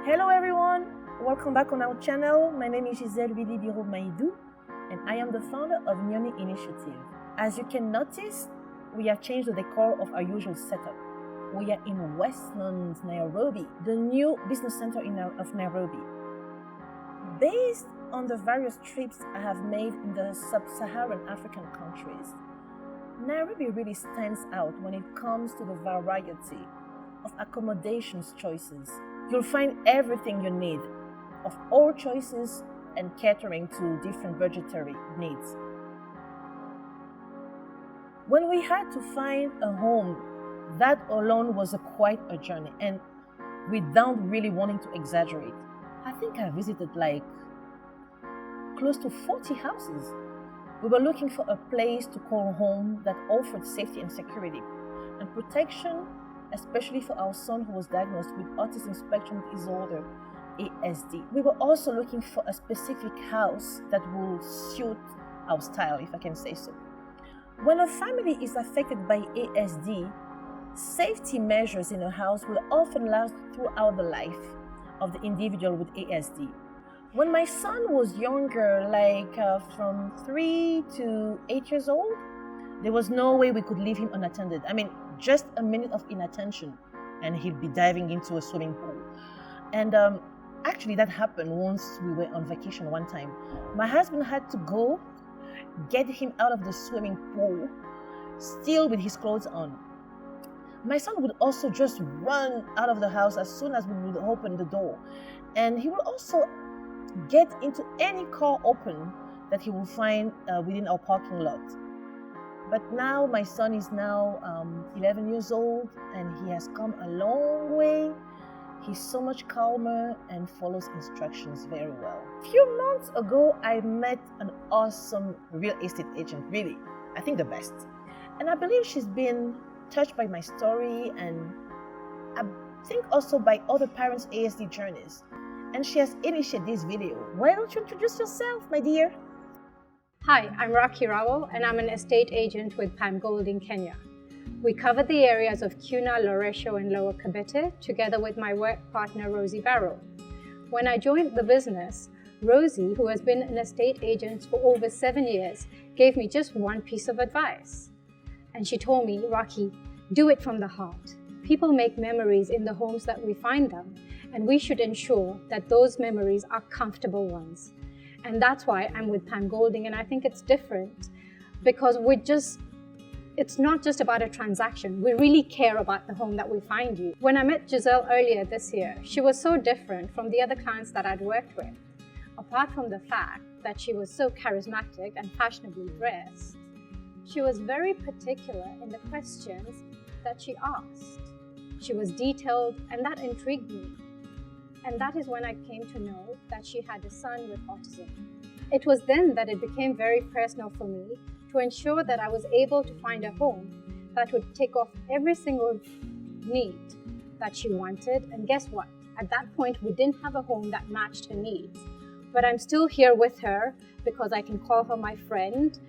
Hello everyone, welcome back on our channel. My name is Giselle Willy Biro Maïdou and I am the founder of Nyoni Initiative. As you can notice, we have changed the decor of our usual setup. We are in Westlands, Nairobi, the new business center of Nairobi. Based on the various trips I have made in the sub-Saharan African countries, Nairobi really stands out when it comes to the variety of accommodations choices. You'll find everything you need, of all choices and catering to different budgetary needs. When we had to find a home, that alone was quite a journey, and without really wanting to exaggerate, I think I visited like close to 40 houses. We were looking for a place to call home that offered safety and security and protection, especially for our son who was diagnosed with autism spectrum disorder, ASD. We were also looking for a specific house that would suit our style, if I can say so. When a family is affected by ASD, safety measures in a house will often last throughout the life of the individual with ASD. When my son was younger, from 3 to 8 years old, there was no way we could leave him unattended. Just a minute of inattention and he'd be diving into a swimming pool. And actually that happened once we were on vacation one time. My husband had to go get him out of the swimming pool, still with his clothes on. My son would also just run out of the house as soon as we would open the door. And he would also get into any car open that he will find within our parking lot. But now my son is now 11 years old and he has come a long way. He's so much calmer and follows instructions very well. A few months ago, I met an awesome real estate agent, really, I think the best. And I believe she's been touched by my story and I think also by other parents' ASD journeys. And she has initiated this video. Why don't you introduce yourself, my dear? Hi, I'm Raki Rawal and I'm an estate agent with Pam Gold in Kenya. We cover the areas of Kuna, Loresho and Lower Kabete together with my work partner Rosie Barrow. When I joined the business, Rosie, who has been an estate agent for over 7 years, gave me just one piece of advice. And she told me, Raki, do it from the heart. People make memories in the homes that we find them, and we should ensure that those memories are comfortable ones. And that's why I'm with Pam Golding, and I think it's different because it's not just about a transaction. We really care about the home that we find you. When I met Giselle earlier this year, she was so different from the other clients that I'd worked with. Apart from the fact that she was so charismatic and fashionably dressed, she was very particular in the questions that she asked. She was detailed, and that intrigued me. And that is when I came to know that she had a son with autism. It was then that it became very personal for me to ensure that I was able to find a home that would take off every single need that she wanted. And guess what? At that point, we didn't have a home that matched her needs. But I'm still here with her because I can call her my friend.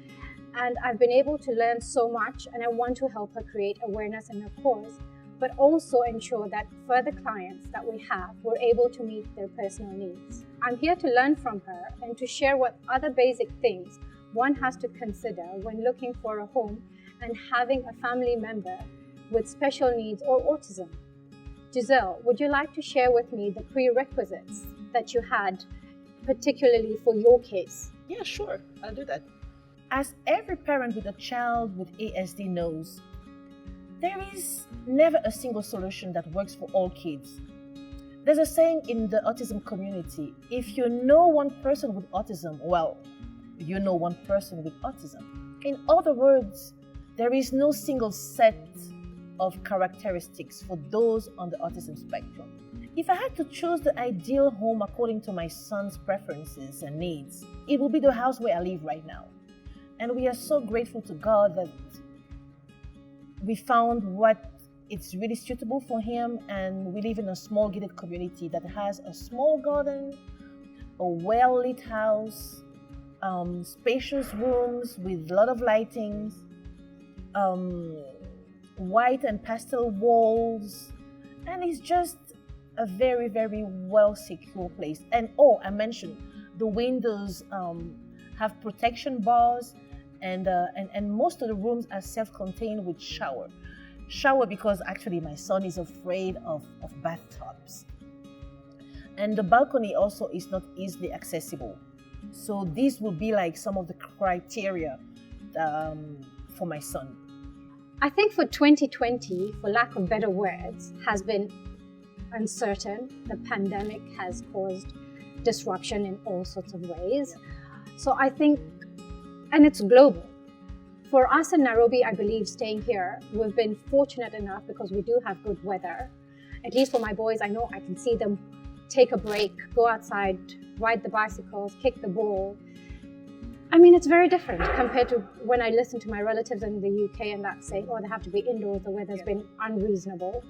And I've been able to learn so much, and I want to help her create awareness in her cause, but also ensure that further clients that we have were able to meet their personal needs. I'm here to learn from her and to share what other basic things one has to consider when looking for a home and having a family member with special needs or autism. Giselle, would you like to share with me the prerequisites that you had, particularly for your case? Yeah, sure, I'll do that. As every parent with a child with ASD knows, there is never a single solution that works for all kids. There's a saying in the autism community, if you know one person with autism, well, you know one person with autism. In other words, there is no single set of characteristics for those on the autism spectrum. If I had to choose the ideal home according to my son's preferences and needs, it would be the house where I live right now. And we are so grateful to God that we found what it's really suitable for him, and we live in a small gated community that has a small garden, a well-lit house, spacious rooms with a lot of lightings, white and pastel walls, and it's just a very, very well secure place. And oh, I mentioned the windows have protection bars, and most of the rooms are self-contained with shower because actually my son is afraid of bathtubs. And the balcony also is not easily accessible. So these will be like some of the criteria for my son. I think for 2020, for lack of better words, has been uncertain. The pandemic has caused disruption in all sorts of ways. So I think, and it's global. For us in Nairobi, I believe staying here, we've been fortunate enough because we do have good weather. At least for my boys, I know I can see them take a break, go outside, ride the bicycles, kick the ball. I mean, it's very different compared to when I listen to my relatives in the UK and that's saying, oh, they have to be indoors, the weather's been unreasonable.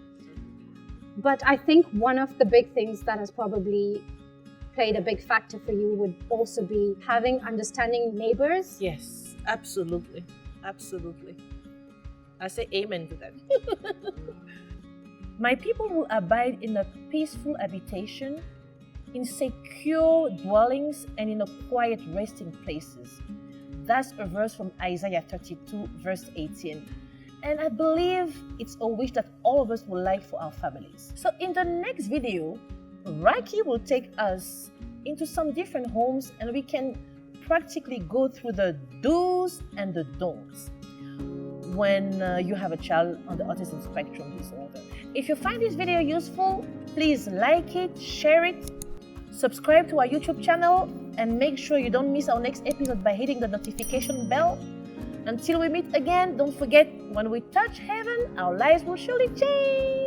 But I think one of the big things that has probably played a big factor for you would also be having understanding neighbors. Yes, absolutely. Absolutely. I say amen to that. My people will abide in a peaceful habitation, in secure dwellings, and in a quiet resting places. That's a verse from Isaiah 32, verse 18. And I believe it's a wish that all of us would like for our families. So in the next video, Raki will take us into some different homes and we can practically go through the do's and the don'ts when you have a child on the autism spectrum disorder. If you find this video useful, please like it, share it, subscribe to our YouTube channel, and make sure you don't miss our next episode by hitting the notification bell. Until we meet again, don't forget, when we touch heaven, our lives will surely change.